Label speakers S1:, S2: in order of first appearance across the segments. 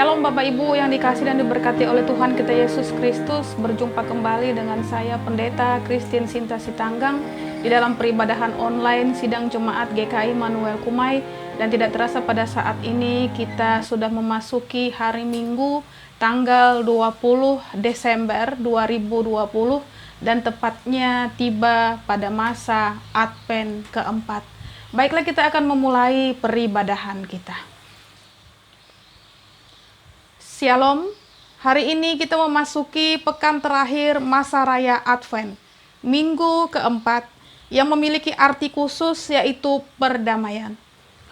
S1: Shalom Bapak Ibu yang dikasihi dan diberkati oleh Tuhan kita Yesus Kristus. Berjumpa kembali dengan saya Pendeta Christine Sinta Sitanggang di dalam peribadahan online Sidang Jemaat GKI Manuel Kumai. Dan tidak terasa pada saat ini kita sudah memasuki hari Minggu tanggal 20 Desember 2020 dan tepatnya tiba pada masa Advent keempat. Baiklah, kita akan memulai peribadahan kita. Shalom, hari ini kita memasuki pekan terakhir masa raya Advent, minggu keempat yang memiliki arti khusus yaitu perdamaian.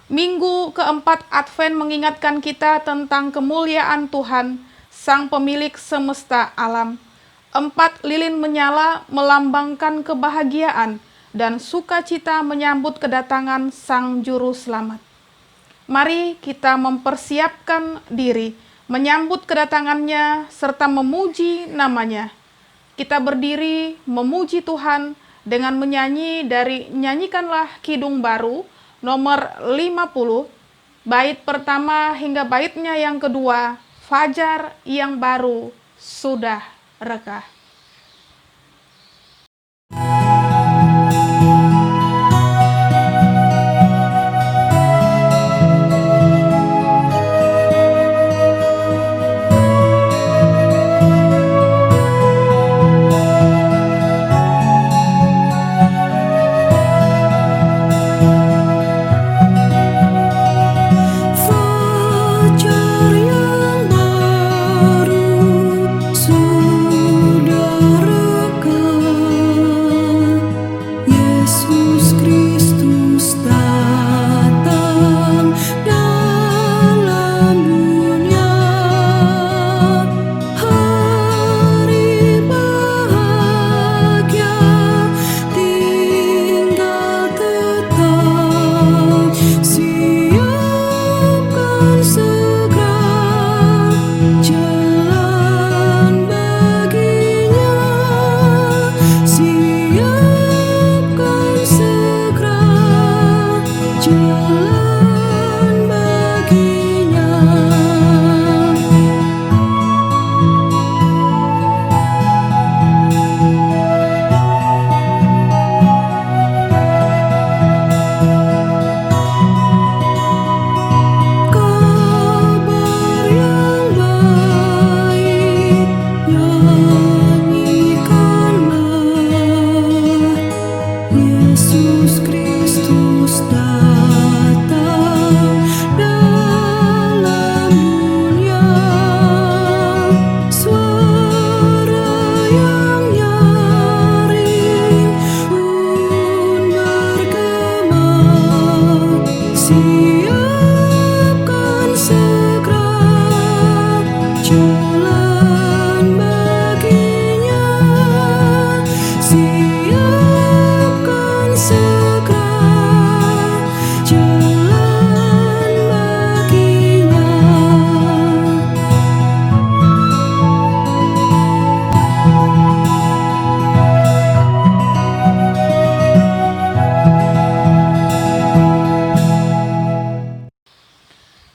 S1: Minggu keempat Advent mengingatkan kita tentang kemuliaan Tuhan, Sang Pemilik semesta alam. 4 lilin menyala melambangkan kebahagiaan dan sukacita menyambut kedatangan Sang Juru Selamat. Mari kita mempersiapkan diri menyambut kedatangannya serta memuji namanya. Kita berdiri memuji Tuhan dengan menyanyi dari Nyanyikanlah Kidung Baru nomor 50, bait pertama hingga baitnya yang kedua, Fajar yang baru sudah reka.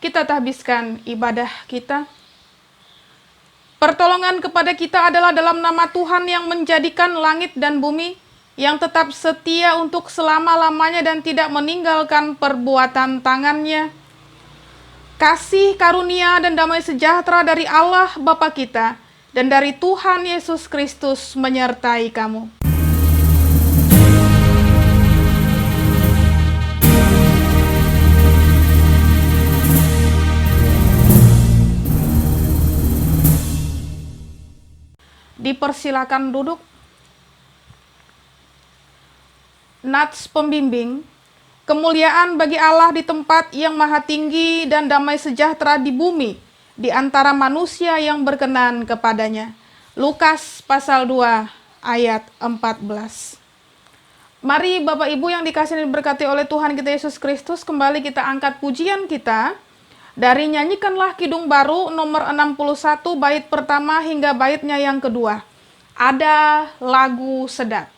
S1: Kita habiskan ibadah kita. Pertolongan kepada kita adalah dalam nama Tuhan yang menjadikan langit dan bumi, yang tetap setia untuk selama-lamanya dan tidak meninggalkan perbuatan tangannya. Kasih karunia dan damai sejahtera dari Allah Bapa kita dan dari Tuhan Yesus Kristus menyertai kamu. Dipersilakan duduk. Nats pembimbing. Kemuliaan bagi Allah di tempat yang maha tinggi dan damai sejahtera di bumi di antara manusia yang berkenan kepadanya. Lukas pasal 2 ayat 14. Mari Bapak Ibu yang dikasihi dan diberkati oleh Tuhan kita Yesus Kristus, kembali kita angkat pujian kita dari Nyanyikanlah Kidung Baru nomor 61 bait pertama hingga baitnya yang kedua. Ada lagu sedap.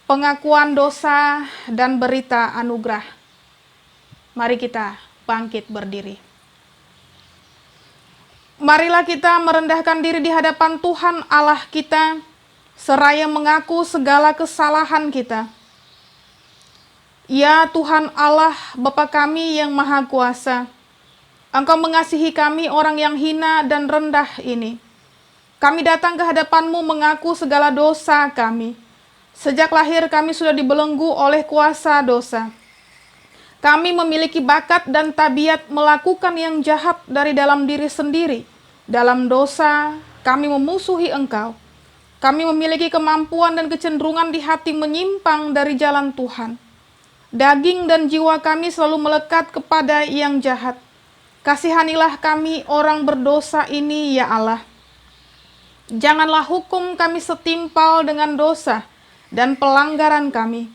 S1: pengakuan dosa dan berita anugerah. Mari kita bangkit berdiri. Marilah kita merendahkan diri di hadapan Tuhan Allah kita, seraya mengaku segala kesalahan kita. Ya Tuhan Allah, Bapa kami yang Maha Kuasa, Engkau mengasihi kami orang yang hina dan rendah ini. Kami datang ke hadapan-Mu mengaku segala dosa kami. Sejak lahir kami sudah dibelenggu oleh kuasa dosa. Kami memiliki bakat dan tabiat melakukan yang jahat dari dalam diri sendiri. Dalam dosa, kami memusuhi Engkau. Kami memiliki kemampuan dan kecenderungan di hati menyimpang dari jalan Tuhan. Daging dan jiwa kami selalu melekat kepada yang jahat. Kasihanilah kami orang berdosa ini, ya Allah. Janganlah hukum kami setimpal dengan dosa dan pelanggaran kami.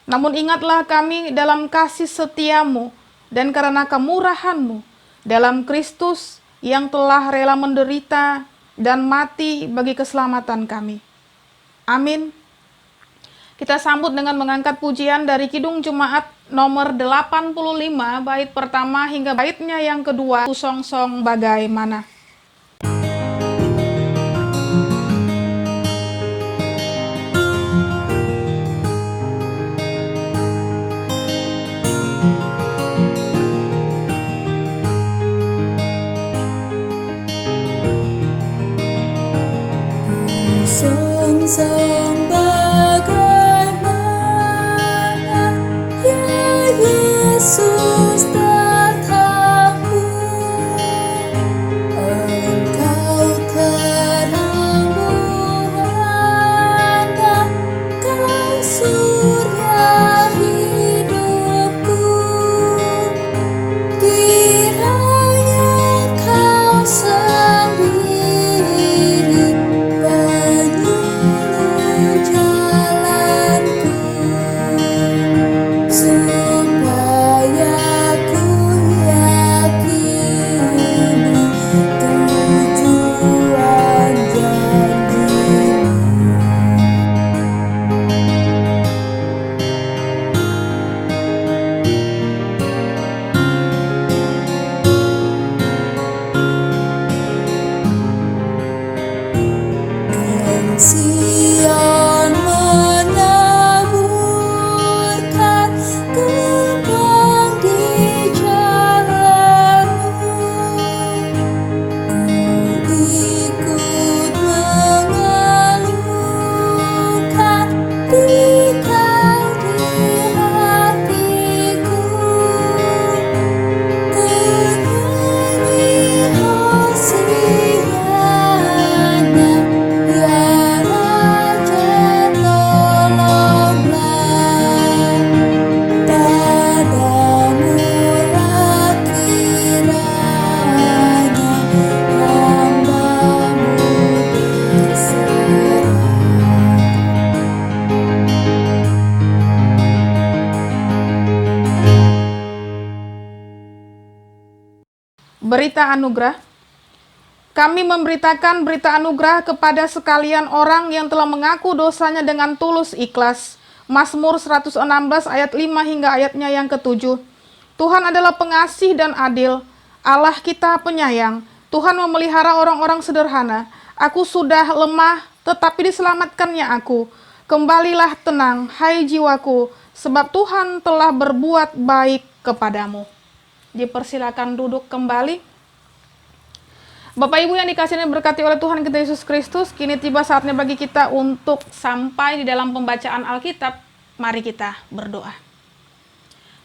S1: Namun ingatlah kami dalam kasih setia-Mu dan karena kemurahan-Mu dalam Kristus yang telah rela menderita dan mati bagi keselamatan kami. Amin. Kita sambut dengan mengangkat pujian dari Kidung Jemaat nomor 85, bait pertama hingga baitnya yang kedua, Song-song Bagaimana.
S2: Song-song bagaimana ya Yesus datangmu, Engkau terang buana, Kau surya hidupku. Kiranya Kau sendiri penyuluh jalanku, supaya ku yakini tujuan janji-Mu. Sion menaburkan kembang di jalan-Mu, ku ikut mengeluhkan tikar di hatiku, ku nyanyi hosiana, ya Raja tolonglah, padamu-Lah kiranya hamba-Mu berserah.
S1: Berita anugerah. Kami memberitakan berita anugerah kepada sekalian orang yang telah mengaku dosanya dengan tulus ikhlas. Mazmur 116 ayat 5 hingga ayatnya yang ke-7. Tuhan adalah pengasih dan adil, Allah kita penyayang. Tuhan memelihara orang-orang sederhana. Aku sudah lemah, tetapi diselamatkannya aku. Kembalilah tenang, hai jiwaku, sebab Tuhan telah berbuat baik kepadamu. Dipersilakan duduk kembali. Bapak Ibu yang dikasihi dan diberkati oleh Tuhan kita Yesus Kristus, kini tiba saatnya bagi kita untuk sampai di dalam pembacaan Alkitab. Mari kita berdoa.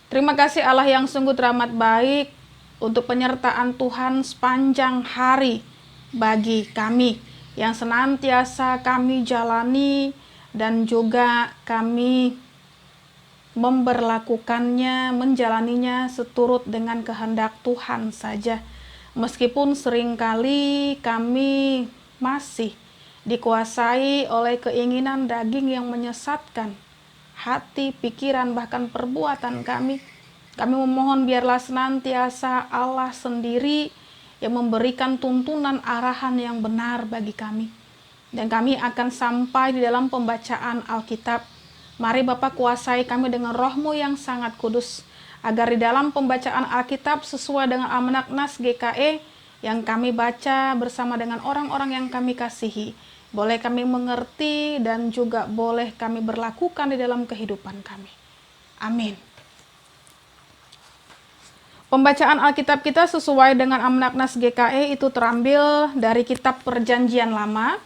S1: Terima kasih Allah yang sungguh teramat baik untuk penyertaan Tuhan sepanjang hari bagi kami yang senantiasa kami jalani dan juga kami memberlakukannya, menjalaninya seturut dengan kehendak Tuhan saja. Meskipun seringkali kami masih dikuasai oleh keinginan daging yang menyesatkan hati, pikiran, bahkan perbuatan kami memohon biarlah senantiasa Allah sendiri yang memberikan tuntunan arahan yang benar bagi kami. Dan kami akan sampai di dalam pembacaan Alkitab Mari Bapa kuasai kami dengan roh-Mu yang sangat kudus, agar di dalam pembacaan Alkitab sesuai dengan Almanak Nas GKE yang kami baca bersama dengan orang-orang yang kami kasihi, boleh kami mengerti dan juga boleh kami berlakukan di dalam kehidupan kami. Amin. Pembacaan Alkitab kita sesuai dengan Almanak Nas GKE itu terambil dari kitab Perjanjian Lama,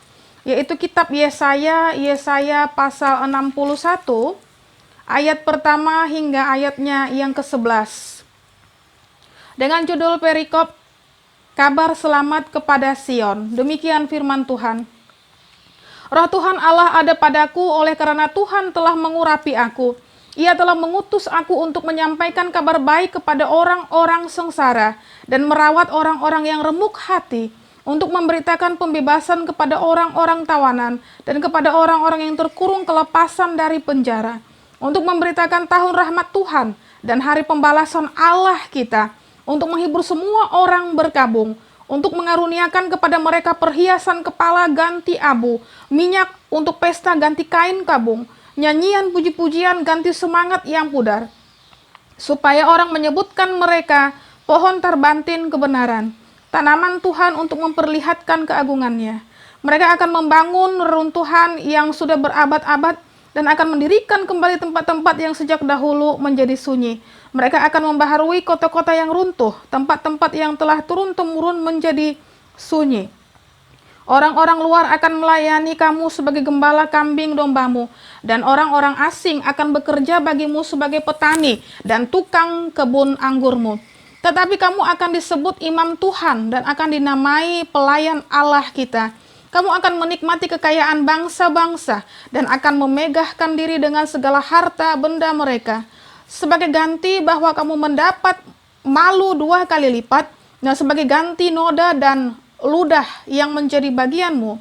S1: yaitu kitab Yesaya pasal 61, ayat pertama hingga ayatnya yang ke-11. Dengan judul perikop, Kabar Selamat kepada Sion. Demikian firman Tuhan. Roh Tuhan Allah ada padaku oleh karena Tuhan telah mengurapi aku. Ia telah mengutus aku untuk menyampaikan kabar baik kepada orang-orang sengsara dan merawat orang-orang yang remuk hati, untuk memberitakan pembebasan kepada orang-orang tawanan dan kepada orang-orang yang terkurung kelepasan dari penjara, untuk memberitakan tahun rahmat Tuhan dan hari pembalasan Allah kita, untuk menghibur semua orang berkabung, untuk mengaruniakan kepada mereka perhiasan kepala ganti abu, minyak untuk pesta ganti kain kabung, nyanyian puji-pujian ganti semangat yang pudar, supaya orang menyebutkan mereka pohon terbantin kebenaran, tanaman Tuhan untuk memperlihatkan keagungannya. Mereka akan membangun reruntuhan yang sudah berabad-abad dan akan mendirikan kembali tempat-tempat yang sejak dahulu menjadi sunyi. Mereka akan membaharui kota-kota yang runtuh, tempat-tempat yang telah turun-temurun menjadi sunyi. Orang-orang luar akan melayani kamu sebagai gembala kambing dombamu, dan orang-orang asing akan bekerja bagimu sebagai petani dan tukang kebun anggurmu. Tetapi kamu akan disebut imam Tuhan dan akan dinamai pelayan Allah kita. Kamu akan menikmati kekayaan bangsa-bangsa dan akan memegahkan diri dengan segala harta benda mereka. Sebagai ganti bahwa kamu mendapat malu 2 kali lipat, dan sebagai ganti noda dan ludah yang menjadi bagianmu,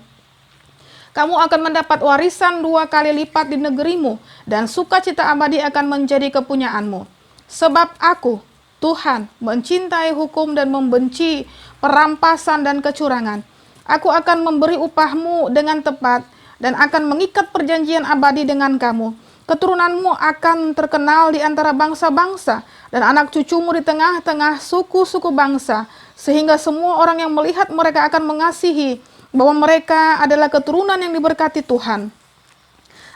S1: kamu akan mendapat warisan 2 kali lipat di negerimu, dan sukacita abadi akan menjadi kepunyaanmu. Sebab aku, Tuhan, mencintai hukum dan membenci perampasan dan kecurangan. Aku akan memberi upahmu dengan tepat dan akan mengikat perjanjian abadi dengan kamu. Keturunanmu akan terkenal di antara bangsa-bangsa dan anak cucumu di tengah-tengah suku-suku bangsa, sehingga semua orang yang melihat mereka akan mengasihi bahwa mereka adalah keturunan yang diberkati Tuhan.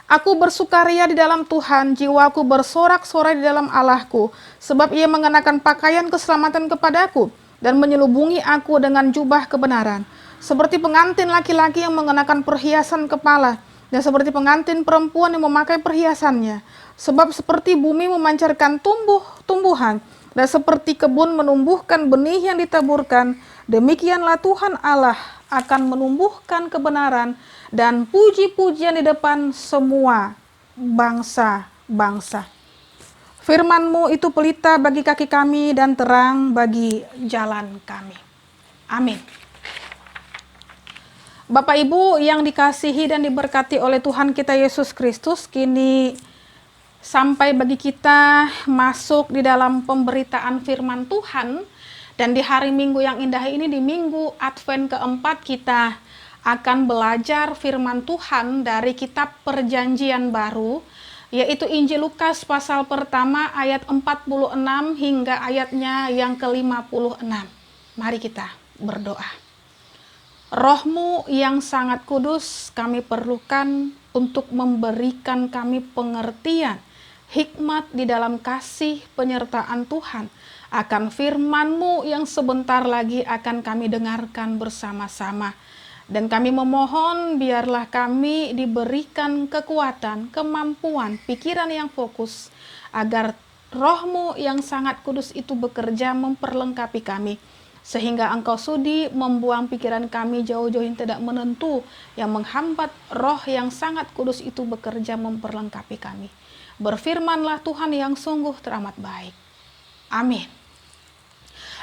S1: Aku bersukaria di dalam Tuhan, jiwaku bersorak-sorai di dalam Allahku, sebab Ia mengenakan pakaian keselamatan kepadaku dan menyelubungi aku dengan jubah kebenaran. Seperti pengantin laki-laki yang mengenakan perhiasan kepala, dan seperti pengantin perempuan yang memakai perhiasannya. Sebab seperti bumi memancarkan tumbuh-tumbuhan, dan seperti kebun menumbuhkan benih yang ditaburkan, demikianlah Tuhan Allah akan menumbuhkan kebenaran dan puji-pujian di depan semua bangsa-bangsa. Firman-Mu itu pelita bagi kaki kami dan terang bagi jalan kami. Amin. Bapak Ibu yang dikasihi dan diberkati oleh Tuhan kita Yesus Kristus, kini sampai bagi kita masuk di dalam pemberitaan firman Tuhan. Dan di hari Minggu yang indah ini, di Minggu Advent keempat, kita akan belajar firman Tuhan dari kitab Perjanjian Baru, yaitu Injil Lukas pasal pertama ayat 46 hingga ayatnya yang ke-56. Mari kita berdoa. Roh-Mu yang sangat kudus kami perlukan untuk memberikan kami pengertian, hikmat di dalam kasih penyertaan Tuhan akan firman-Mu yang sebentar lagi akan kami dengarkan bersama-sama. Dan kami memohon biarlah kami diberikan kekuatan, kemampuan, pikiran yang fokus, agar Roh-Mu yang sangat kudus itu bekerja memperlengkapi kami, sehingga Engkau sudi membuang pikiran kami jauh-jauh yang tidak menentu, yang menghambat Roh yang sangat kudus itu bekerja memperlengkapi kami. Berfirmanlah Tuhan yang sungguh teramat baik. Amin.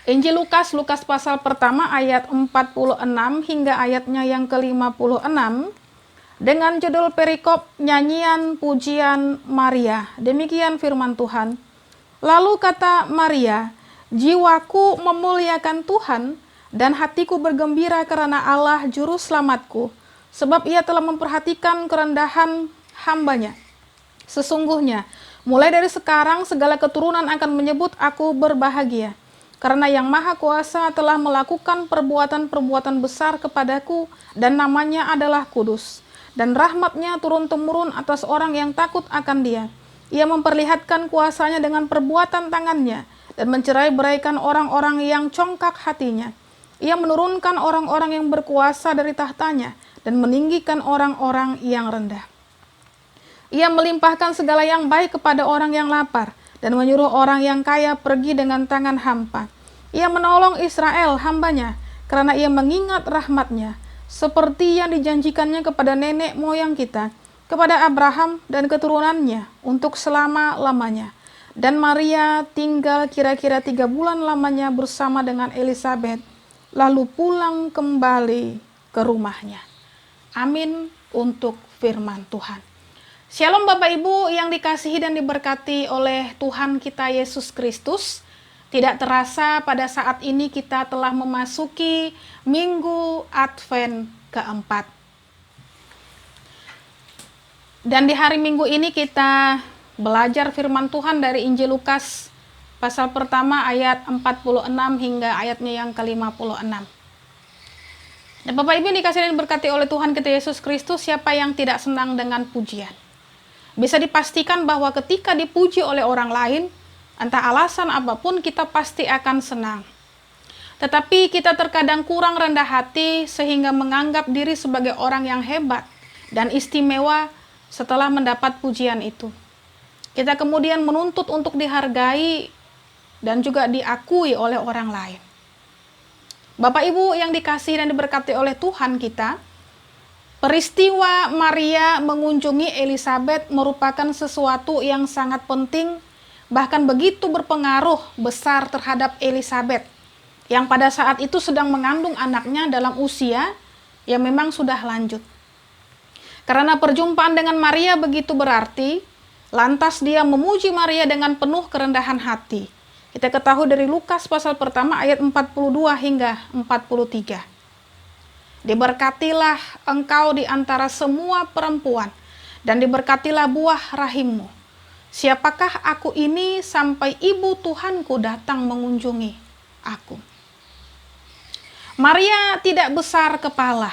S1: Injil Lukas pasal pertama ayat 46 hingga ayatnya yang ke-56 dengan judul perikop nyanyian pujian Maria. Demikian firman Tuhan. Lalu kata Maria, jiwaku memuliakan Tuhan dan hatiku bergembira karena Allah juru selamatku, sebab Ia telah memperhatikan kerendahan hamba-Nya. Sesungguhnya, mulai dari sekarang segala keturunan akan menyebut aku berbahagia, karena Yang Maha Kuasa telah melakukan perbuatan-perbuatan besar kepadaku, dan namanya adalah kudus. Dan rahmatnya turun-temurun atas orang yang takut akan Dia. Ia memperlihatkan kuasanya dengan perbuatan tangannya, dan mencerai-beraikan orang-orang yang congkak hatinya. Ia menurunkan orang-orang yang berkuasa dari tahtanya, dan meninggikan orang-orang yang rendah. Ia melimpahkan segala yang baik kepada orang yang lapar, dan menyuruh orang yang kaya pergi dengan tangan hampa. Ia menolong Israel hambanya, karena ia mengingat rahmatnya, seperti yang dijanjikannya kepada nenek moyang kita, kepada Abraham dan keturunannya, untuk selama-lamanya. Dan Maria tinggal kira-kira 3 bulan lamanya bersama dengan Elisabet, lalu pulang kembali ke rumahnya. Amin untuk firman Tuhan. Shalom Bapak Ibu yang dikasihi dan diberkati oleh Tuhan kita Yesus Kristus. Tidak terasa pada saat ini kita telah memasuki Minggu Advent keempat. Dan di hari Minggu ini kita belajar firman Tuhan dari Injil Lukas pasal pertama ayat 46 hingga ayatnya yang ke-56. Dan Bapak Ibu yang dikasihi dan diberkati oleh Tuhan kita Yesus Kristus, siapa yang tidak senang dengan pujian? Bisa dipastikan bahwa ketika dipuji oleh orang lain, entah alasan apapun, kita pasti akan senang. Tetapi kita terkadang kurang rendah hati sehingga menganggap diri sebagai orang yang hebat dan istimewa setelah mendapat pujian itu. Kita kemudian menuntut untuk dihargai dan juga diakui oleh orang lain. Bapak Ibu yang dikasihi dan diberkati oleh Tuhan kita, peristiwa Maria mengunjungi Elisabet merupakan sesuatu yang sangat penting, bahkan begitu berpengaruh besar terhadap Elisabet, yang pada saat itu sedang mengandung anaknya dalam usia yang memang sudah lanjut. Karena perjumpaan dengan Maria begitu berarti, lantas dia memuji Maria dengan penuh kerendahan hati. Kita ketahui dari Lukas pasal pertama ayat 42 hingga 43. Diberkatilah engkau di antara semua perempuan, dan diberkatilah buah rahimmu. Siapakah aku ini sampai ibu Tuhanku datang mengunjungi aku? Maria tidak besar kepala,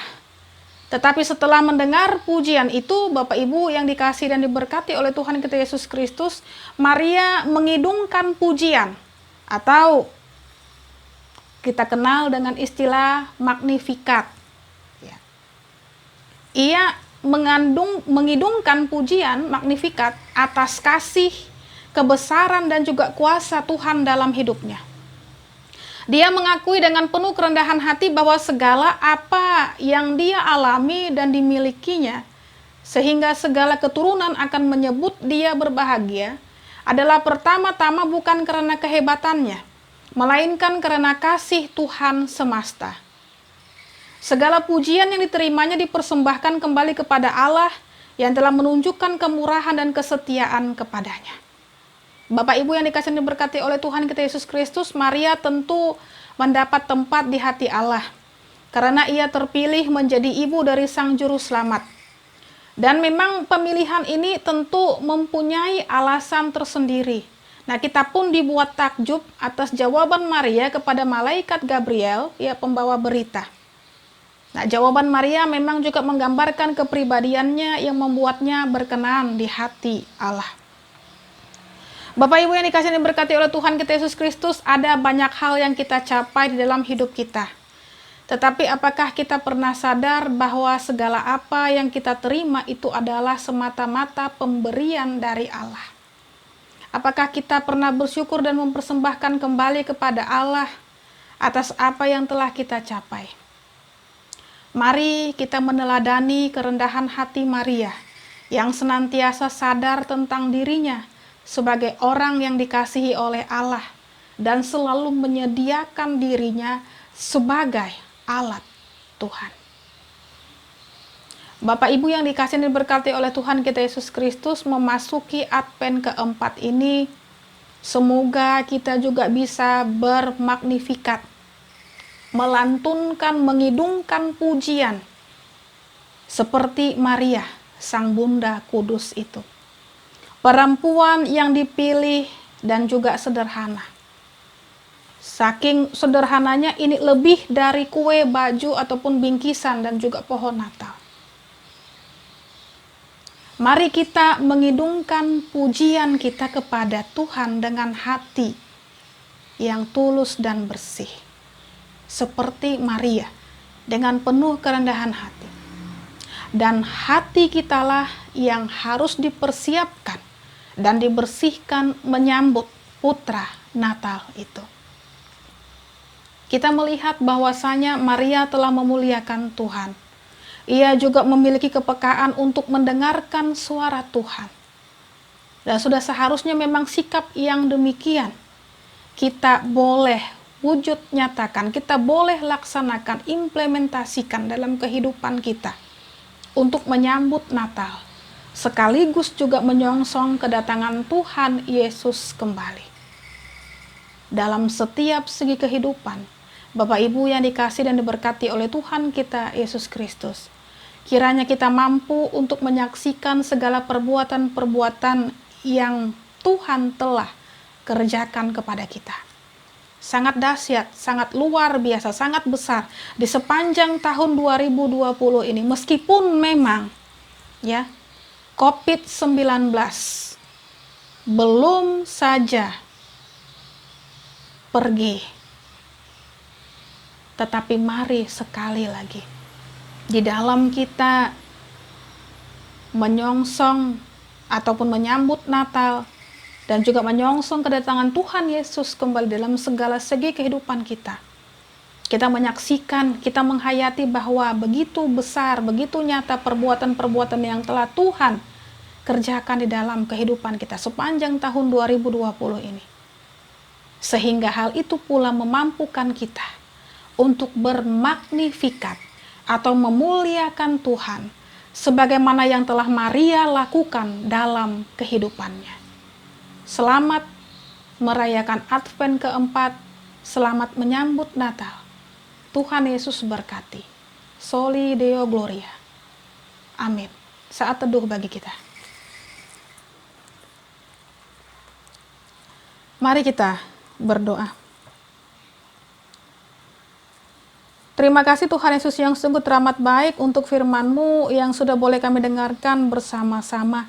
S1: tetapi setelah mendengar pujian itu, Bapak Ibu yang dikasihi dan diberkati oleh Tuhan kita Yesus Kristus, Maria mengidungkan pujian, atau kita kenal dengan istilah Magnificat. Ia mengidungkan pujian Magnificat atas kasih, kebesaran, dan juga kuasa Tuhan dalam hidupnya. Dia mengakui dengan penuh kerendahan hati bahwa segala apa yang dia alami dan dimilikinya, sehingga segala keturunan akan menyebut dia berbahagia, adalah pertama-tama bukan karena kehebatannya, melainkan karena kasih Tuhan semesta. Segala pujian yang diterimanya dipersembahkan kembali kepada Allah yang telah menunjukkan kemurahan dan kesetiaan kepadanya. Bapak Ibu yang dikasihi dan diberkati oleh Tuhan kita Yesus Kristus, Maria tentu mendapat tempat di hati Allah, karena ia terpilih menjadi ibu dari Sang Juru Selamat. Dan memang pemilihan ini tentu mempunyai alasan tersendiri. Nah, kita pun dibuat takjub atas jawaban Maria kepada malaikat Gabriel, ya pembawa berita. Nah, jawaban Maria memang juga menggambarkan kepribadiannya yang membuatnya berkenan di hati Allah. Bapak Ibu yang dikasihi dan diberkati oleh Tuhan kita Yesus Kristus, ada banyak hal yang kita capai di dalam hidup kita. Tetapi apakah kita pernah sadar bahwa segala apa yang kita terima itu adalah semata-mata pemberian dari Allah? Apakah kita pernah bersyukur dan mempersembahkan kembali kepada Allah atas apa yang telah kita capai? Mari kita meneladani kerendahan hati Maria yang senantiasa sadar tentang dirinya sebagai orang yang dikasihi oleh Allah dan selalu menyediakan dirinya sebagai alat Tuhan. Bapak Ibu yang dikasihi dan diberkati oleh Tuhan kita Yesus Kristus, memasuki Advent keempat ini, semoga kita juga bisa bermagnifikat, melantunkan, mengidungkan pujian seperti Maria, Sang Bunda Kudus itu. perempuan yang dipilih dan juga sederhana. Saking sederhananya ini lebih dari kue, baju, ataupun bingkisan dan juga pohon Natal. Mari kita mengidungkan pujian kita kepada Tuhan dengan hati yang tulus dan bersih. Seperti Maria, dengan penuh kerendahan hati. Dan hati kitalah yang harus dipersiapkan dan dibersihkan menyambut putra Natal itu. Kita melihat bahwasanya Maria telah memuliakan Tuhan. Ia juga memiliki kepekaan untuk mendengarkan suara Tuhan. Dan sudah seharusnya memang sikap yang demikian kita boleh wujud nyatakan, kita boleh laksanakan, implementasikan dalam kehidupan kita untuk menyambut Natal, sekaligus juga menyongsong kedatangan Tuhan Yesus kembali. Dalam setiap segi kehidupan, Bapak Ibu yang dikasihi dan diberkati oleh Tuhan kita Yesus Kristus, kiranya kita mampu untuk menyaksikan segala perbuatan-perbuatan yang Tuhan telah kerjakan kepada kita. Sangat dahsyat, sangat luar biasa, sangat besar di sepanjang tahun 2020 ini. Meskipun memang ya COVID-19 belum saja pergi, tetapi mari sekali lagi di dalam kita menyongsong ataupun menyambut Natal dan juga menyongsong kedatangan Tuhan Yesus kembali dalam segala segi kehidupan kita. Kita menyaksikan, kita menghayati bahwa begitu besar, begitu nyata perbuatan-perbuatan yang telah Tuhan kerjakan di dalam kehidupan kita sepanjang tahun 2020 ini. Sehingga hal itu pula memampukan kita untuk bermagnifikat atau memuliakan Tuhan sebagaimana yang telah Maria lakukan dalam kehidupannya. Selamat merayakan Advent keempat, selamat menyambut Natal. Tuhan Yesus berkati. Soli Deo Gloria. Amin. Saat teduh bagi kita. Mari kita berdoa. Terima kasih Tuhan Yesus yang sungguh teramat baik untuk firman-Mu yang sudah boleh kami dengarkan bersama-sama.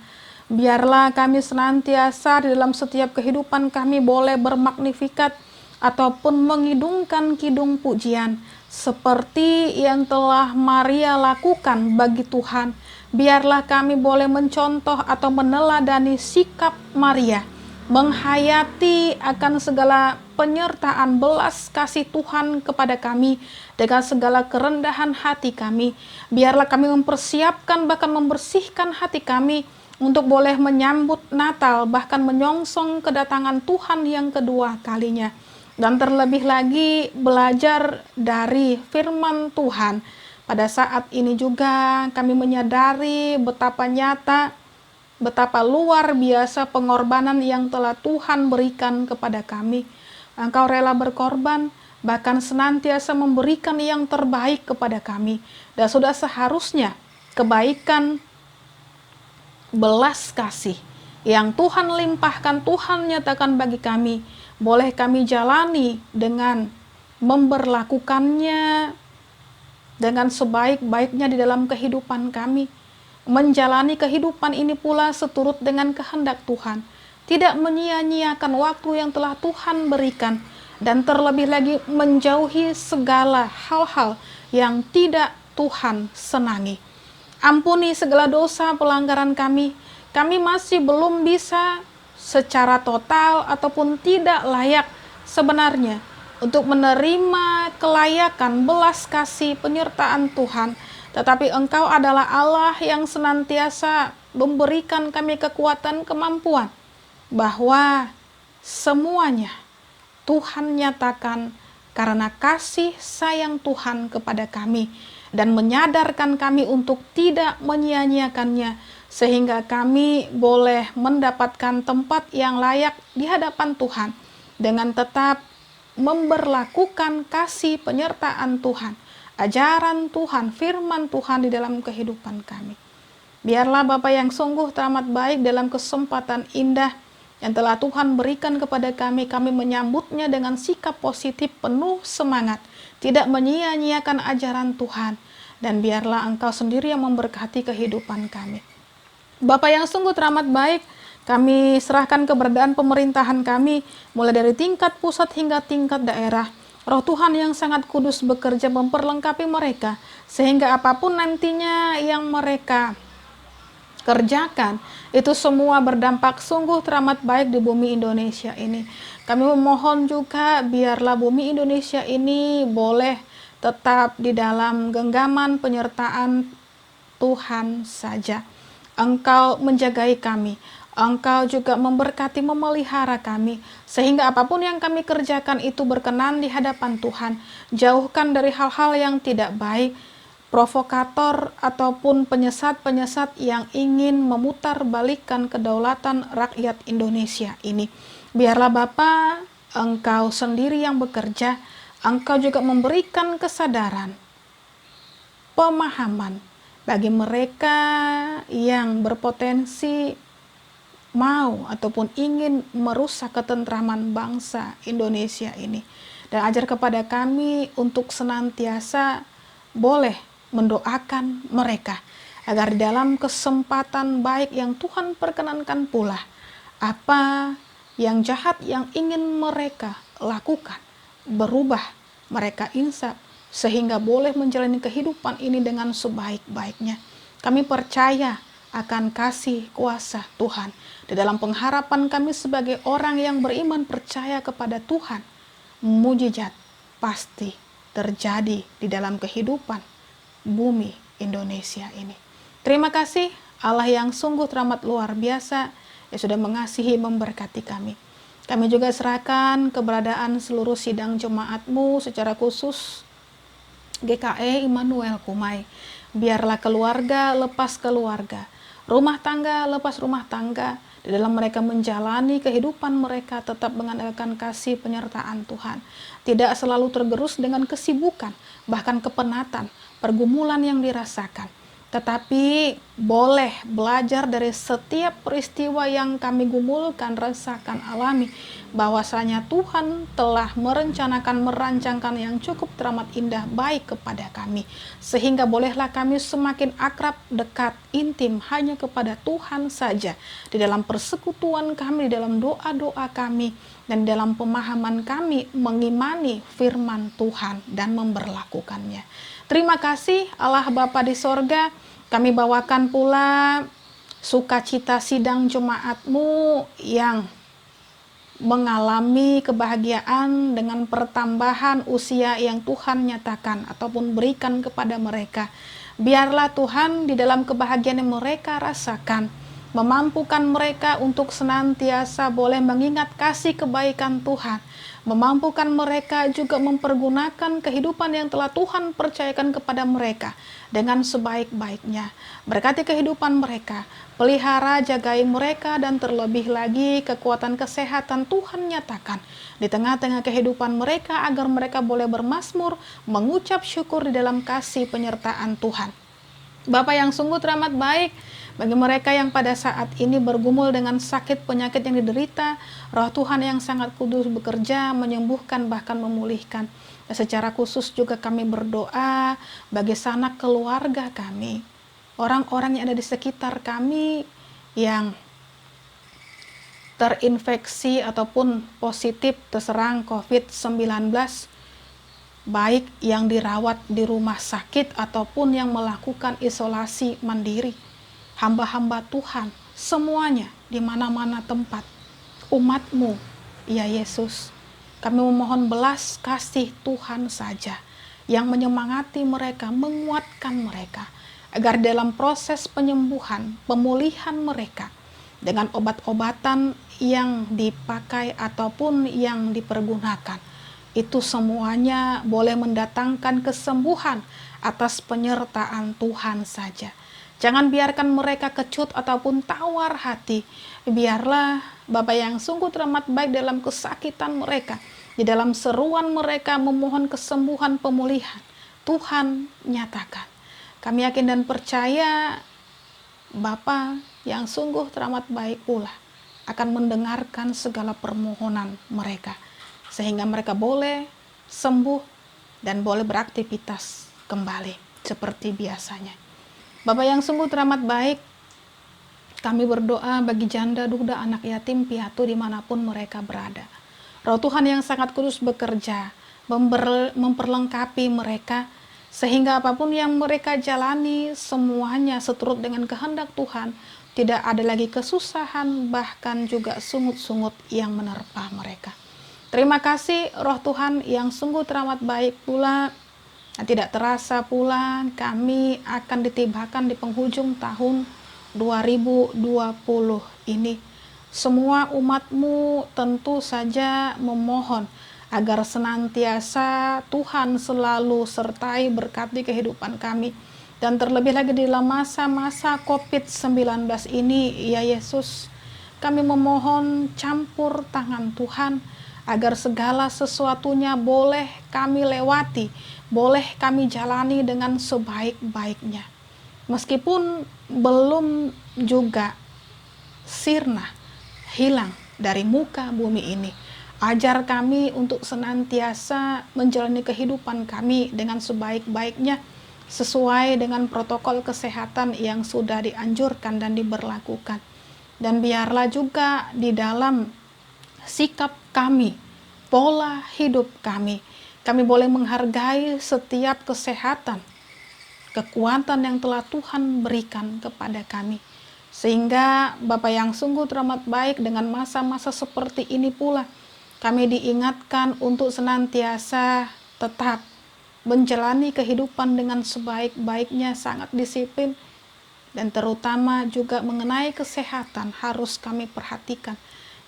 S1: Biarlah kami senantiasa di dalam setiap kehidupan kami boleh bermagnifikat ataupun mengidungkan kidung pujian seperti yang telah Maria lakukan bagi Tuhan. Biarlah kami boleh mencontoh atau meneladani sikap Maria, menghayati akan segala penyertaan belas kasih Tuhan kepada kami dengan segala kerendahan hati kami. Biarlah kami mempersiapkan bahkan membersihkan hati kami untuk boleh menyambut Natal, bahkan menyongsong kedatangan Tuhan yang kedua kalinya. Dan terlebih lagi belajar dari firman Tuhan. Pada saat ini juga kami menyadari betapa nyata, betapa luar biasa pengorbanan yang telah Tuhan berikan kepada kami. Engkau rela berkorban, bahkan senantiasa memberikan yang terbaik kepada kami. Dan sudah seharusnya kebaikan belas kasih yang Tuhan limpahkan, Tuhan nyatakan bagi kami, boleh kami jalani dengan memberlakukannya dengan sebaik-baiknya di dalam kehidupan kami. Menjalani kehidupan ini pula seturut dengan kehendak Tuhan, tidak menyia-nyiakan waktu yang telah Tuhan berikan, dan terlebih lagi menjauhi segala hal-hal yang tidak Tuhan senangi. Ampuni segala dosa pelanggaran kami. Kami masih belum bisa secara total ataupun tidak layak sebenarnya untuk menerima kelayakan belas kasih penyertaan Tuhan. Tetapi Engkau adalah Allah yang senantiasa memberikan kami kekuatan, kemampuan, bahwa semuanya Tuhan nyatakan karena kasih sayang Tuhan kepada kami, dan menyadarkan kami untuk tidak menyia-nyiakannya, sehingga kami boleh mendapatkan tempat yang layak di hadapan Tuhan dengan tetap memberlakukan kasih penyertaan Tuhan, ajaran Tuhan, firman Tuhan di dalam kehidupan kami. Biarlah Bapa yang sungguh teramat baik dalam kesempatan indah yang telah Tuhan berikan kepada kami menyambutnya dengan sikap positif penuh semangat, tidak menyia-nyiakan ajaran Tuhan, dan biarlah Engkau sendiri yang memberkati kehidupan kami. Bapa yang sungguh teramat baik, kami serahkan keberadaan pemerintahan kami, mulai dari tingkat pusat hingga tingkat daerah. Roh Tuhan yang sangat kudus bekerja memperlengkapi mereka, sehingga apapun nantinya yang mereka kerjakan, itu semua berdampak sungguh teramat baik di bumi Indonesia ini. Kami memohon juga biarlah bumi Indonesia ini boleh tetap di dalam genggaman penyertaan Tuhan saja. Engkau menjagai kami, Engkau juga memberkati memelihara kami, sehingga apapun yang kami kerjakan itu berkenan di hadapan Tuhan. Jauhkan dari hal-hal yang tidak baik, provokator ataupun penyesat-penyesat yang ingin memutarbalikkan kedaulatan rakyat Indonesia ini. Biarlah Bapa, Engkau sendiri yang bekerja, Engkau juga memberikan kesadaran, pemahaman bagi mereka yang berpotensi mau ataupun ingin merusak ketentraman bangsa Indonesia ini. Dan ajar kepada kami untuk senantiasa boleh mendoakan mereka agar dalam kesempatan baik yang Tuhan perkenankan pula, apa yang jahat yang ingin mereka lakukan berubah, mereka insaf, sehingga boleh menjalani kehidupan ini dengan sebaik-baiknya. Kami percaya akan kasih kuasa Tuhan. Di dalam pengharapan kami sebagai orang yang beriman percaya kepada Tuhan, mujizat pasti terjadi di dalam kehidupan bumi Indonesia ini. Terima kasih Allah yang sungguh teramat luar biasa yang sudah mengasihi memberkati kami. Kami juga serahkan keberadaan seluruh sidang jemaat-Mu secara khusus GKE Immanuel Kumai. Biarlah keluarga lepas keluarga, rumah tangga lepas rumah tangga, di dalam mereka menjalani kehidupan mereka tetap mengandalkan kasih penyertaan Tuhan. Tidak selalu tergerus dengan kesibukan, bahkan kepenatan, pergumulan yang dirasakan. Tetapi boleh belajar dari setiap peristiwa yang kami gumulkan, rasakan, alami, bahwasanya Tuhan telah merancangkan yang cukup teramat indah baik kepada kami, sehingga bolehlah kami semakin akrab, dekat, intim hanya kepada Tuhan saja, di dalam persekutuan kami, di dalam doa-doa kami, dan dalam pemahaman kami mengimani firman Tuhan dan memberlakukannya. Terima kasih Allah Bapa di sorga. Kami bawakan pula sukacita sidang jemaat-Mu yang mengalami kebahagiaan dengan pertambahan usia yang Tuhan nyatakan ataupun berikan kepada mereka. Biarlah Tuhan di dalam kebahagiaan yang mereka rasakan, memampukan mereka untuk senantiasa boleh mengingat kasih kebaikan Tuhan, memampukan mereka juga mempergunakan kehidupan yang telah Tuhan percayakan kepada mereka dengan sebaik-baiknya. Berkati kehidupan mereka, pelihara, jagai mereka, dan terlebih lagi kekuatan kesehatan Tuhan nyatakan di tengah-tengah kehidupan mereka agar mereka boleh bermazmur, mengucap syukur di dalam kasih penyertaan Tuhan. Bapa yang sungguh teramat baik, bagi mereka yang pada saat ini bergumul dengan sakit penyakit yang diderita, Roh Tuhan yang sangat kudus bekerja, menyembuhkan bahkan memulihkan. Dan secara khusus juga kami berdoa bagi sanak keluarga kami, orang-orang yang ada di sekitar kami yang terinfeksi ataupun positif terserang COVID-19, baik yang dirawat di rumah sakit ataupun yang melakukan isolasi mandiri. Hamba-hamba Tuhan, semuanya di mana-mana tempat, umat-Mu, ya Yesus, kami memohon belas kasih Tuhan saja yang menyemangati mereka, menguatkan mereka, agar dalam proses penyembuhan, pemulihan mereka, dengan obat-obatan yang dipakai ataupun yang dipergunakan, itu semuanya boleh mendatangkan kesembuhan atas penyertaan Tuhan saja. Jangan biarkan mereka kecut ataupun tawar hati. Biarlah Bapa yang sungguh teramat baik dalam kesakitan mereka, di dalam seruan mereka memohon kesembuhan pemulihan, Tuhan nyatakan. Kami yakin dan percaya Bapa yang sungguh teramat baik pula akan mendengarkan segala permohonan mereka, sehingga mereka boleh sembuh dan boleh beraktivitas kembali seperti biasanya. Bapa yang sungguh teramat baik, kami berdoa bagi janda, duda, anak yatim, piatu dimanapun mereka berada. Roh Tuhan yang sangat kudus bekerja, memperlengkapi mereka, sehingga apapun yang mereka jalani semuanya seturut dengan kehendak Tuhan. Tidak ada lagi kesusahan, bahkan juga sungut-sungut yang menerpa mereka. Terima kasih Roh Tuhan yang sungguh teramat baik pula. Tidak terasa pula kami akan ditibakan di penghujung tahun 2020 ini. Semua umat-Mu tentu saja memohon agar senantiasa Tuhan selalu sertai berkati kehidupan kami. Dan terlebih lagi di dalam masa-masa COVID-19 ini, ya Yesus, kami memohon campur tangan Tuhan agar segala sesuatunya boleh kami lewati, boleh kami jalani dengan sebaik-baiknya. Meskipun belum juga sirna, hilang dari muka bumi ini, ajar kami untuk senantiasa menjalani kehidupan kami dengan sebaik-baiknya, sesuai dengan protokol kesehatan yang sudah dianjurkan dan diberlakukan. Dan biarlah juga di dalam sikap kami, pola hidup kami boleh menghargai setiap kesehatan, kekuatan yang telah Tuhan berikan kepada kami. Sehingga Bapa yang sungguh teramat baik, dengan masa-masa seperti ini pula kami diingatkan untuk senantiasa tetap menjalani kehidupan dengan sebaik-baiknya, sangat disiplin, dan terutama juga mengenai kesehatan harus kami perhatikan.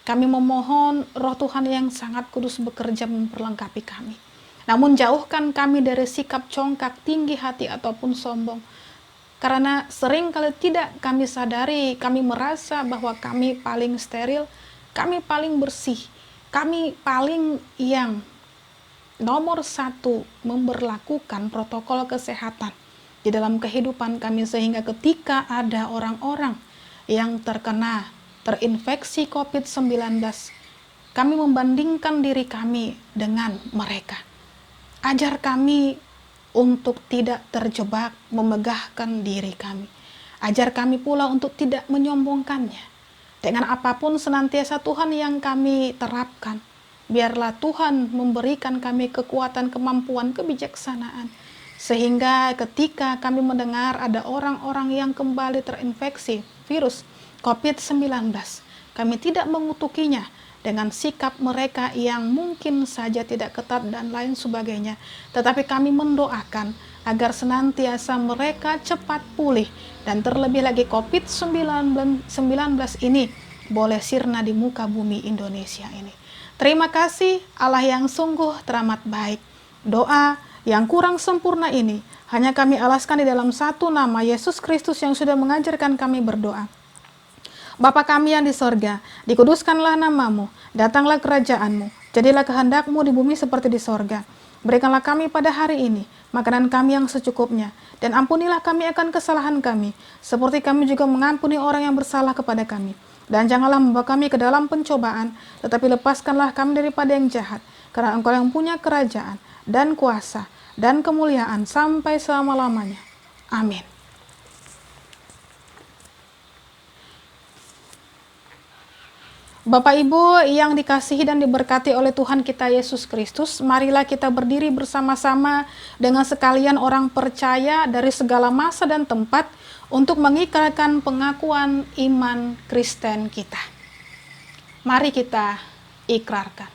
S1: Kami memohon Roh Tuhan yang sangat kudus bekerja memperlengkapi kami. Namun jauhkan kami dari sikap congkak, tinggi hati ataupun sombong. Karena sering kali tidak kami sadari, kami merasa bahwa kami paling steril, kami paling bersih, kami paling yang nomor satu memberlakukan protokol kesehatan di dalam kehidupan kami, sehingga ketika ada orang-orang yang terinfeksi COVID-19, kami membandingkan diri kami dengan mereka. Ajar kami untuk tidak terjebak memegahkan diri kami. Ajar kami pula untuk tidak menyombongkannya. Dengan apapun senantiasa Tuhan yang kami terapkan, biarlah Tuhan memberikan kami kekuatan, kemampuan, kebijaksanaan. Sehingga ketika kami mendengar ada orang-orang yang kembali terinfeksi virus COVID-19, kami tidak mengutukinya dengan sikap mereka yang mungkin saja tidak ketat dan lain sebagainya. Tetapi kami mendoakan agar senantiasa mereka cepat pulih, dan terlebih lagi COVID-19 ini boleh sirna di muka bumi Indonesia ini. Terima kasih Allah yang sungguh teramat baik. Doa yang kurang sempurna ini hanya kami alaskan di dalam satu nama, Yesus Kristus yang sudah mengajarkan kami berdoa. Bapa kami yang di sorga, dikuduskanlah namamu, datanglah kerajaanmu, jadilah kehendakmu di bumi seperti di sorga. Berikanlah kami pada hari ini makanan kami yang secukupnya, dan ampunilah kami akan kesalahan kami, seperti kami juga mengampuni orang yang bersalah kepada kami. Dan janganlah membawa kami ke dalam pencobaan, tetapi lepaskanlah kami daripada yang jahat, karena Engkau yang punya kerajaan, dan kuasa, dan kemuliaan sampai selama-lamanya. Amin. Bapak Ibu yang dikasihi dan diberkati oleh Tuhan kita Yesus Kristus, marilah kita berdiri bersama-sama dengan sekalian orang percaya dari segala masa dan tempat untuk mengikrarkan pengakuan iman Kristen kita. Mari kita ikrarkan.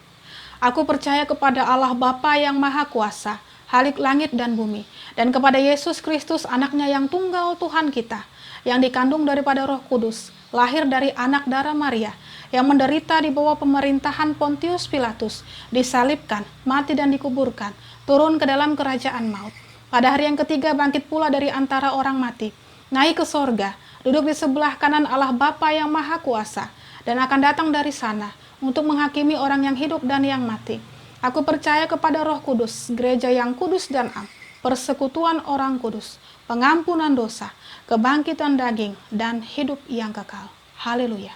S1: Aku percaya kepada Allah Bapa yang Maha Kuasa, Khalik langit dan bumi, dan kepada Yesus Kristus, anaknya yang tunggal Tuhan kita, yang dikandung daripada Roh Kudus, lahir dari anak darah Maria, yang menderita di bawah pemerintahan Pontius Pilatus, disalibkan, mati dan dikuburkan, turun ke dalam kerajaan maut. Pada hari yang ketiga bangkit pula dari antara orang mati, naik ke sorga, duduk di sebelah kanan Allah Bapa yang Maha Kuasa, dan akan datang dari sana untuk menghakimi orang yang hidup dan yang mati. Aku percaya kepada Roh Kudus, gereja yang kudus dan am, persekutuan orang kudus, pengampunan dosa, kebangkitan daging, dan hidup yang kekal. Haleluya.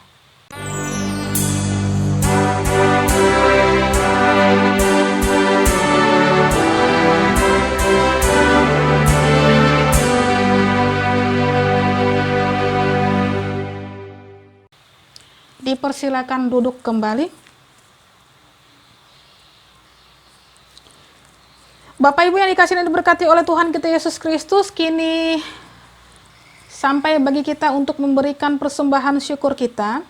S1: Dipersilakan duduk kembali. Bapak Ibu yang dikasihi dan diberkati oleh Tuhan kita Yesus Kristus, kini sampai bagi kita untuk memberikan persembahan syukur kita.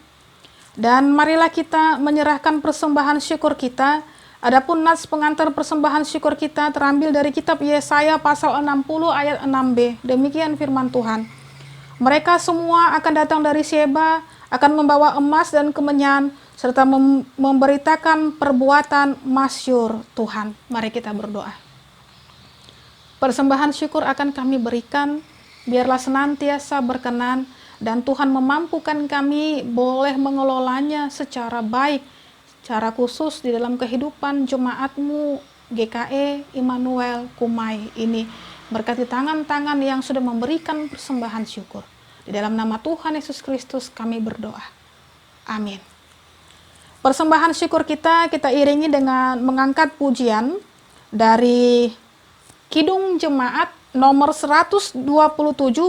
S1: Dan marilah kita menyerahkan persembahan syukur kita. Adapun nats pengantar persembahan syukur kita terambil dari kitab Yesaya pasal 60 ayat 6b. Demikian firman Tuhan. Mereka semua akan datang dari Sheba, akan membawa emas dan kemenyan, serta memberitakan perbuatan masyur Tuhan. Mari kita berdoa. Persembahan syukur akan kami berikan, biarlah senantiasa berkenan, dan Tuhan memampukan kami boleh mengelolanya secara baik, secara khusus di dalam kehidupan jemaat-Mu GKE Immanuel Kumai ini. Berkati tangan-tangan yang sudah memberikan persembahan syukur. Di dalam nama Tuhan Yesus Kristus kami berdoa. Amin. Persembahan syukur kita iringi dengan mengangkat pujian dari Kidung Jemaat nomor 127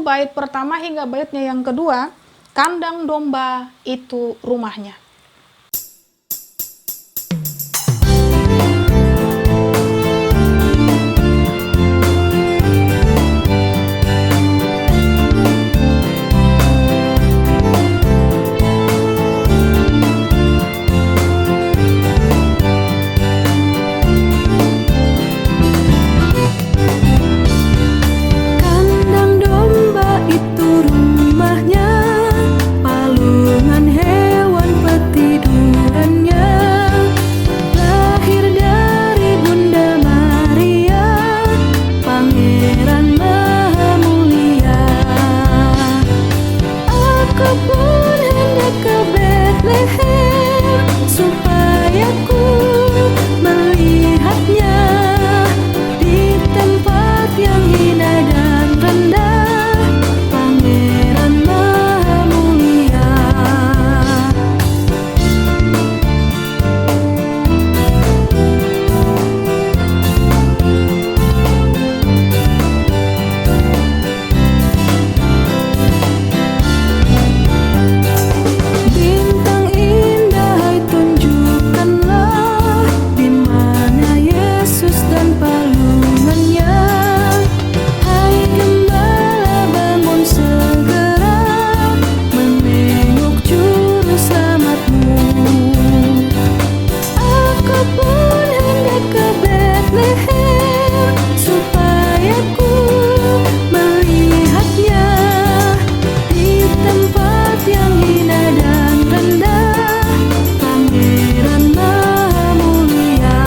S1: bait pertama hingga baitnya yang kedua, Kandang Domba Itu Rumahnya.
S2: Kandang domba itu rumahnya, palungan hewan petidurannya. Lahir dari Bunda Maria, Pangeran Maha Mulia. Aku pun hendak ke Betlehem, supaya ku melihatnya di tempat yang hina dan rendah, Pangeran Maha Mulia. Bintang indah, hai tunjukkanlah di mana Yesus dan palungannya. Hai gembala, bangun segera menengok juru selamat-Mu. Aku pun hendak ke Betlehem, supaya ku melihatnya di tempat yang hina dan rendah, Pangeran Maha Mulia.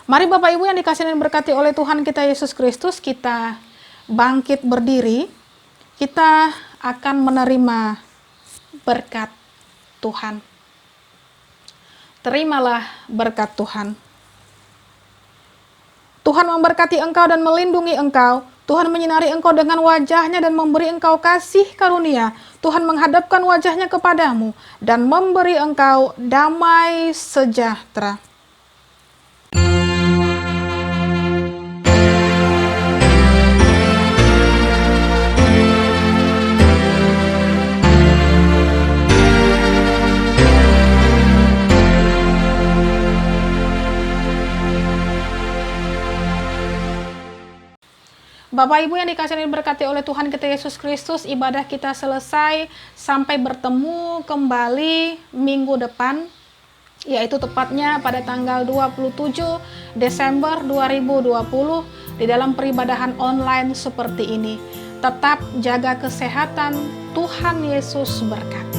S1: Mari Bapak Ibu yang dikasihi dan diberkati oleh Tuhan kita Yesus Kristus, kita bangkit berdiri. Kita akan menerima berkat Tuhan. Terimalah berkat Tuhan. Tuhan memberkati engkau dan melindungi engkau. Tuhan menyinari engkau dengan wajahnya dan memberi engkau kasih karunia. Tuhan menghadapkan wajahnya kepadamu dan memberi engkau damai sejahtera. Bapak Ibu yang dikasihi dan diberkati oleh Tuhan kita Yesus Kristus, ibadah kita selesai. Sampai bertemu kembali minggu depan, yaitu tepatnya pada tanggal 27 Desember 2020 di dalam peribadahan online seperti ini. Tetap jaga kesehatan, Tuhan Yesus berkati.